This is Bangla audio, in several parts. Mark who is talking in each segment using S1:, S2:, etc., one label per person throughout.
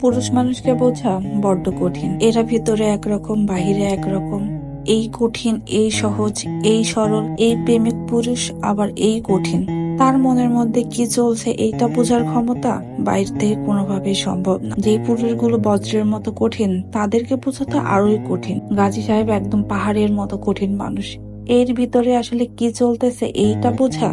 S1: পুরুষ মানুষকে বোঝা বড্ড কঠিন। এরা ভিতরে একরকম, বাহিরে একরকম। এই কঠিন, এই সহজ, এই সরল, এই প্রেমিক পুরুষ আবার এই কঠিন। তার মনের মধ্যে কি চলছে এইটা বোঝার ক্ষমতা বাইরে থেকে কোনোভাবেই সম্ভব না। যে পুরুষগুলো বজ্রের মতো কঠিন, তাদেরকে বোঝা তো আরোই কঠিন। গাজী সাহেব একদম পাহাড়ের মতো কঠিন মানুষ। এর ভিতরে আসলে কি চলতেছে এইটা বোঝা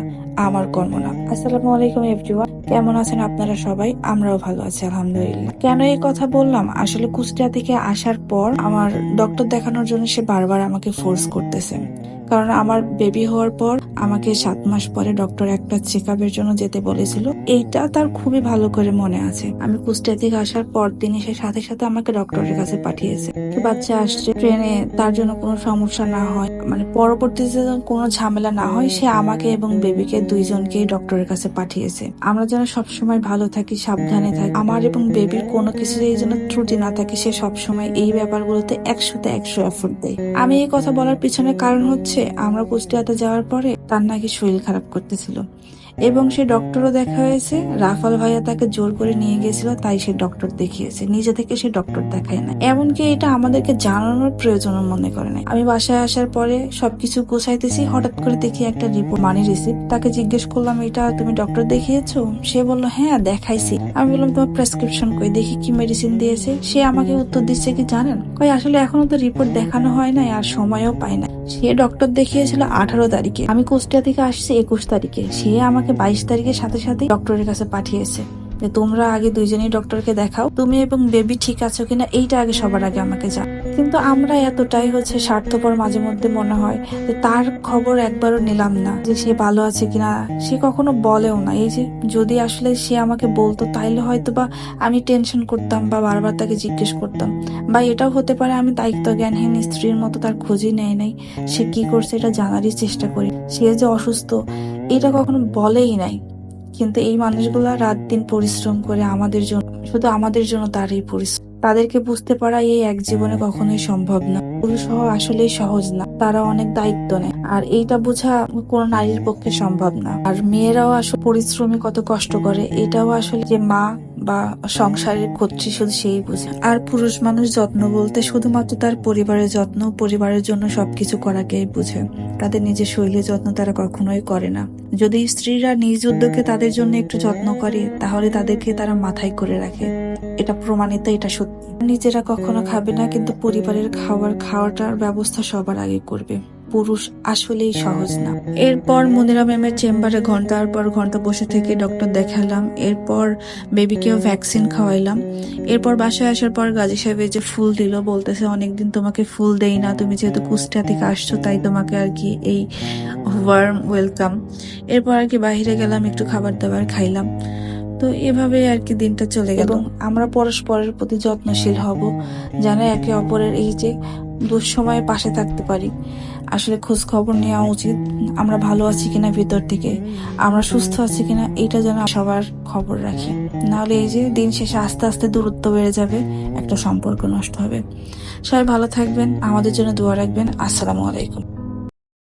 S1: আমার কর্ম না। আসসালামু আলাইকুম এভরিওয়ান, কেমন আছেন আপনারা সবাই? আমরাও ভালো আছি আলহামদুলিল্লাহ। কেন এই কথা বললাম? আসলে কুষ্টিয়া থেকে আসার পর আমার ডক্টর দেখানোর জন্য সে বারবার আমাকে ফোর্স করতেছে। কারণ আমার বেবি হওয়ার পর আমাকে 7 মাস পরে ডক্টর একটা চেক আপের জন্য যেতে বলেছিল। এইটা তার খুবই ভালো করে মনে আছে। আমি কুষ্টিয়া থেকে আসার পর দিনই সে সাথে সাথে আমাকে ডক্টরের কাছে পাঠিয়েছে। বাচ্চা আসছে, ট্রেনে তার জন্য কোনো সমস্যা না হয়, মানে পরবর্তীতে কোনো ঝামেলা না হয়, সে আমাকে এবং বেবিকে দুইজনকেই ডক্টরের কাছে পাঠিয়েছে। আমরা যেন সবসময় ভালো থাকি, সাবধানে থাকি, আমার এবং বেবির কোনো কিছুতেই যেন ত্রুটি না থাকে, সে সবসময় এই ব্যাপারগুলোতে 100তে 100 এফোর্ট দেয়। আমি এই কথা বলার পিছনে কারণ হচ্ছে, আমরা কুষ্টিয়াতে যাওয়ার পরে তার নাকি শরীর খারাপ করতেছিল এবং সে ডক্টরও দেখা হয়েছে। রাফাল ভাইয়া তাকে জোর করে নিয়ে গেছিল, তাই সে ডক্টর দেখিয়েছে, নিজে থেকে সে ডক্টর দেখায় না। এমনকি এটা আমাদেরকে জানানোর প্রয়োজন মনে করে না। আমি বাসায় আসার পরে সবকিছু গোছাইতেছি, হঠাৎ করে দেখি একটা রিপোর্ট, মানি রিসিপ্ট। তাকে জিজ্ঞেস করলাম, এটা তুমি ডক্টর দেখিয়েছো? সে বললো, হ্যাঁ দেখাইছি। আমি বললাম, তোমার প্রেসক্রিপশন কই, দেখি কি মেডিসিন দিয়েছে। সে আমাকে উত্তর দিচ্ছে কি জানেন, কই আসলে এখনো তো রিপোর্ট দেখানো হয় নাই আর সময়ও পাই না। সে ডক্টর দেখিয়েছিল 18 তারিখে, আমি কুষ্টিয়া থেকে আসছি 21 তারিখে। সে আমাকে 22 তারিখের সাথে সাথে ডক্টরের কাছে পাঠিয়েছে যে তোমরা আগে দুইজনই ডক্টরকে দেখাও, তুমি এবং বেবি ঠিক আছো কিনা এইটা আগে সবার আগে আমাকে জানাও। কিন্তু আমরা এতটাই স্বার্থপর মাঝে মধ্যে মনে হয় যে তার খবর একবারও নিলাম না, যে সে ভালো আছে কিনা। সে কখনো বলেও না। এই যে যদি আসলে সে আমাকে বলতো তাইলে হয়তো বা আমি টেনশন করতাম বা বারবার তাকে জিজ্ঞেস করতাম, বা এটাও হতে পারে আমি দায়িত্ব জ্ঞানহীন স্ত্রীর মতো তার খোঁজই নেই নাই, সে কি করছে এটা জানারই চেষ্টা করি। সে যে অসুস্থ এটা কখনো বলেই নাই। কিন্তু এই মানুষগুলা রাত দিন পরিশ্রম করে আমাদের জন্য, শুধু আমাদের জন্য তার এই পরিশ্রম। তাদেরকে বুঝতে পারা এই এক জীবনে কখনোই সম্ভব না। পুরুষ হওয়া আসলেই সহজ না, তারা অনেক দায়িত্ব নেয়, আর এইটা বোঝা কোনো নারীর পক্ষে সম্ভব না। আর মেয়েরাও আসলে পরিশ্রমী, কত কষ্ট করে, এটাও আসলে যে মা বা সংসারের কর্ত্রী শুধু সেই বুঝে। আর পুরুষ মানুষ যত্ন বলতে শুধুমাত্র তার পরিবারের যত্ন, পরিবারের জন্য সবকিছু করাকেই বুঝে। তাদের নিজের শরীরের যত্ন তারা কখনোই করে না। যদি স্ত্রীরা নিজ উদ্যোগে তাদের জন্য একটু যত্ন করে, তাহলে তাদেরকে তারা মাথায় করে রাখে। এটা প্রমাণিত, এটা সত্যি। নিজেরা কখনো খাবে না, কিন্তু পরিবারের খাওয়াটার ব্যবস্থা সবার আগে করবে। পুরুষ আসলেই সহজ না। এরপর মনিরা ম্যামের চেম্বারে ঘন্টার পর ঘন্টা বসে থেকে ডক্টর দেখালাম। এরপর বেবিকেও ভ্যাকসিন খাওয়াইলাম। এরপর বাসায় আসার পর গাজী সাহেব যে ফুল দিল, বলতেছে অনেকদিন তোমাকে ফুল দেই না, তুমি যেহেতু কুষ্টিয়া থেকে আসছো তাই তোমাকে আর কি এই ওয়ার্ম ওয়েলকাম। এরপর আর কি বাহিরে গেলাম, একটু খাবার দাবার খাইলাম। তো এভাবে আর কি দিনটা চলে গেল। এবং আমরা পরস্পরের প্রতি যত্নশীল হব, যেন একে অপরের এই যে দুঃসময়ে পাশে থাকতে পারি। আসলে খোঁজ খবর নেওয়া উচিত, আমরা ভালো আছি কিনা ভিতর থেকে, আমরা সুস্থ আছি কিনা, এইটা যেন সবার খবর রাখি। নাহলে এই যে দিন শেষে আস্তে আস্তে দূরত্ব বেড়ে যাবে, একটা সম্পর্ক নষ্ট হবে। সবাই ভালো থাকবেন, আমাদের জন্য দোয়া রাখবেন। আসসালামু আলাইকুম।